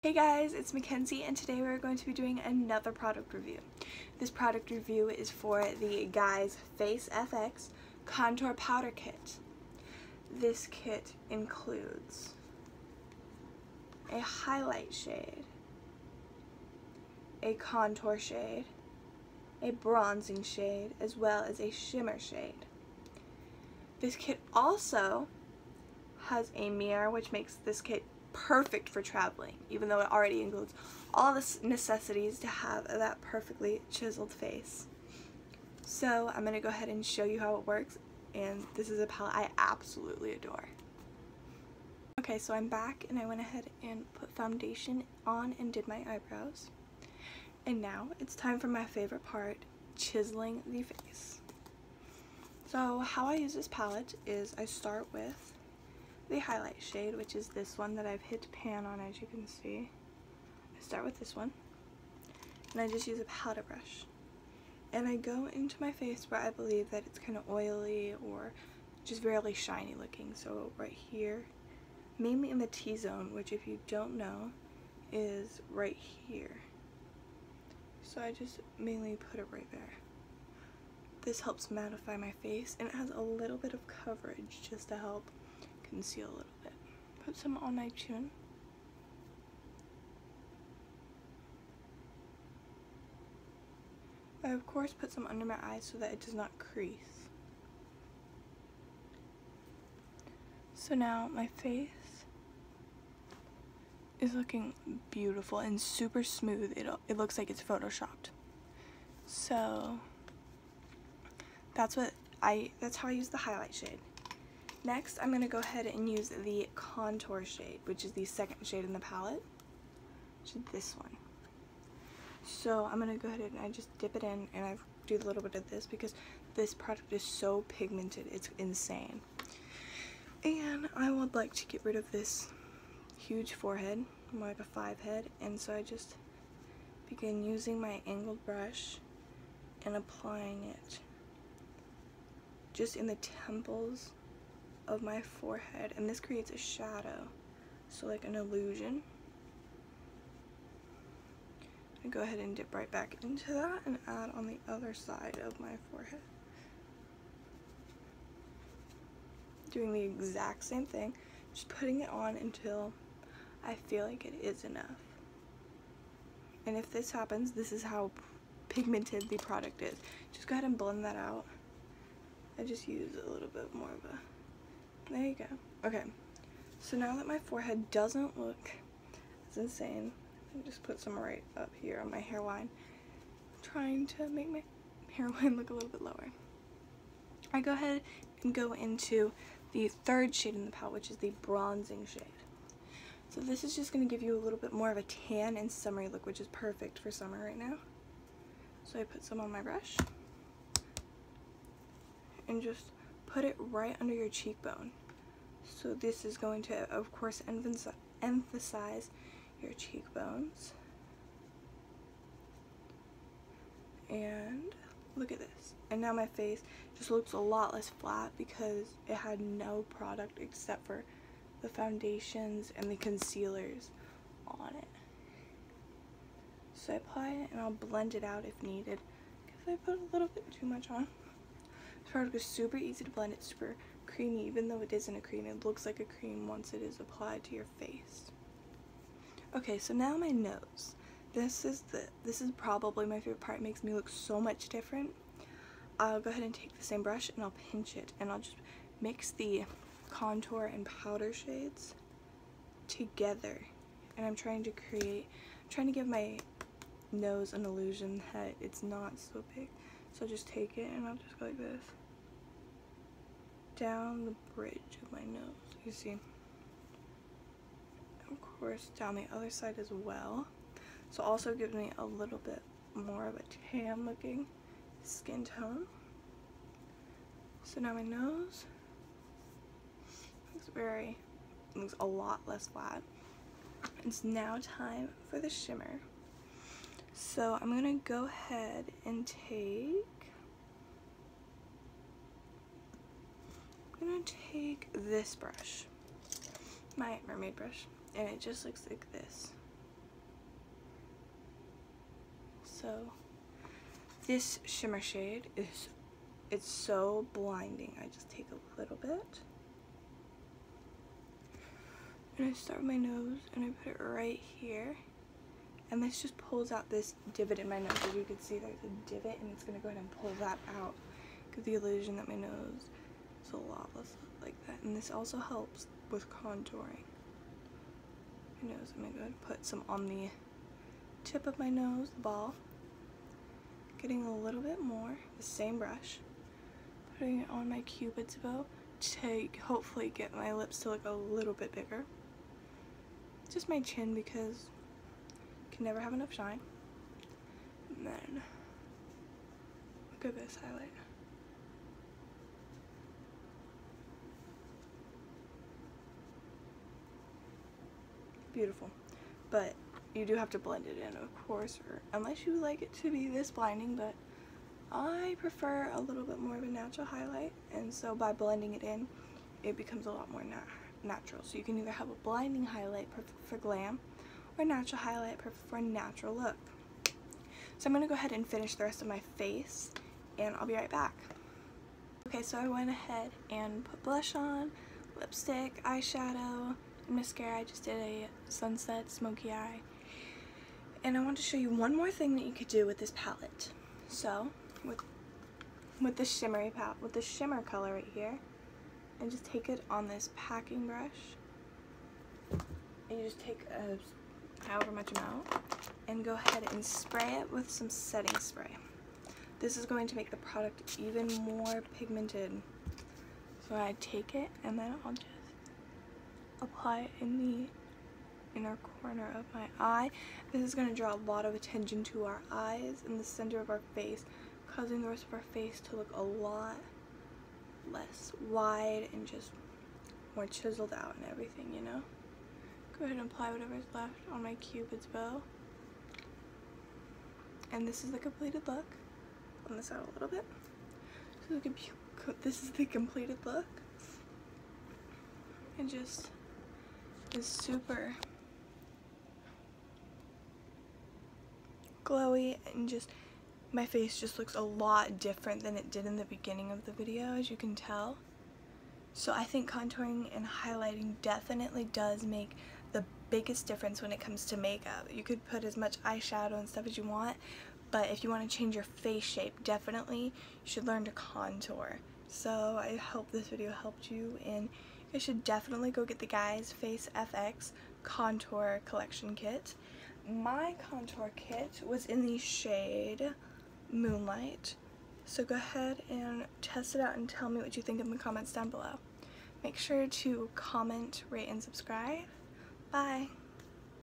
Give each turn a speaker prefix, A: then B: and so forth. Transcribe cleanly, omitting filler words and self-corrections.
A: Hey guys, it's Mackenzie and today we're going to be doing another product review. This product review is for the GUIZE Face FX Contour Powder Kit. This kit includes a highlight shade, a contour shade, a bronzing shade, as well as a shimmer shade. This kit also has a mirror, which makes this kit perfect for traveling, even though it already includes all the necessities to have that perfectly chiseled face. So I'm going to go ahead and show you how it works, and this is a palette I absolutely adore. Okay, so I'm back and I went ahead and put foundation on and did my eyebrows. And now it's time for my favorite part, chiseling the face. So how I use this palette is I start with the highlight shade, which is this one that I've hit pan on, as you can see. I start with this one, and I just use a powder brush. And I go into my face where I believe that it's kind of oily or just really shiny looking. So right here, mainly in the T-zone, which if you don't know, is right here. So I just mainly put it right there. This helps mattify my face, and it has a little bit of coverage just to help conceal a little bit. Put some on my chin. I of course put some under my eyes so that it does not crease. So now my face is looking beautiful and super smooth. It looks like it's photoshopped. So that's how I use the highlight shade. Next, I'm going to go ahead and use the contour shade, which is the second shade in the palette, which is this one. So I'm going to go ahead and I just dip it in, and I do a little bit of this because this product is so pigmented, it's insane. And I would like to get rid of this huge forehead, more like a 5 head, and so I just begin using my angled brush and applying it just in the temples of my forehead, and this creates a shadow, so like an illusion. I go ahead and dip right back into that and add on the other side of my forehead, doing the exact same thing, just putting it on until I feel like it is enough. And if this happens, this is how pigmented the product is. Just go ahead and blend that out. I just use a little bit more of a, there you go. Okay, so now that my forehead doesn't look as insane, I just put some right up here on my hairline. I'm trying to make my hairline look a little bit lower. I go ahead and go into the third shade in the palette, which is the bronzing shade. So this is just going to give you a little bit more of a tan and summery look, which is perfect for summer right now. So I put some on my brush and just put it right under your cheekbone. So this is going to, of course, emphasize your cheekbones. And look at this. And now my face just looks a lot less flat because it had no product except for the foundations and the concealers on it. So I apply it and I'll blend it out if needed because I put a little bit too much on. This product is super easy to blend. It's super creamy, even though it isn't a cream. It looks like a cream once it is applied to your face. Okay, so now my nose. This is probably my favorite part. It makes me look so much different. I'll go ahead and take the same brush and I'll pinch it, and I'll just mix the contour and powder shades together. And I'm trying to give my nose an illusion that it's not so big. So I'll just take it and I'll just go like this down the bridge of my nose, you see. Of course down the other side as well. So also gives me a little bit more of a tan looking skin tone. So now my nose looks a lot less flat. It's now time for the shimmer. So I'm gonna go ahead and I'm gonna take this brush, my Mermaid Brush, and it just looks like this. So this shimmer shade it's so blinding. I just take a little bit and I start with my nose and I put it right here, and this just pulls out this divot in my nose. As you can see, there's a divot, and it's going to go ahead and pull that out, give the illusion that my nose is a lot less like that. And this also helps with contouring my nose. I'm going to go ahead and put some on the tip of my nose, the ball, getting a little bit more, the same brush, putting it on my cupid's bow to hopefully get my lips to look a little bit bigger. Just my chin, because you can never have enough shine. And then look at this highlight. Beautiful. But you do have to blend it in, of course, or unless you like it to be this blinding, but I prefer a little bit more of a natural highlight, and so by blending it in, it becomes a lot more natural. So you can either have a blinding highlight for glam, or a natural highlight for a natural look. So I'm going to go ahead and finish the rest of my face, and I'll be right back. Okay, so I went ahead and put blush on, lipstick, eyeshadow, and mascara. I just did a sunset smoky eye. And I want to show you one more thing that you could do with this palette. So, with the shimmery palette, with the shimmer color right here, and just take it on this packing brush, and you just take however much amount, and go ahead and spray it with some setting spray. This is going to make the product even more pigmented. So I take it, and then I'll just apply it in the inner corner of my eye. This is going to draw a lot of attention to our eyes in the center of our face, causing the rest of our face to look a lot less wide and just more chiseled out and everything, you know? Go ahead and apply whatever's left on my cupid's bow. And this is the completed look. On this out a little bit. So this is the completed look. It just is super glowy, and just my face just looks a lot different than it did in the beginning of the video, as you can tell. So I think contouring and highlighting definitely does make the biggest difference when it comes to makeup. You could put as much eyeshadow and stuff as you want, but if you want to change your face shape, definitely you should learn to contour. So I hope this video helped you, and you should definitely go get the GUIZE Face FX Contour Collection Kit. My contour kit was in the shade Moonlight, so go ahead and test it out and tell me what you think in the comments down below. Make sure to comment, rate, and subscribe. Bye!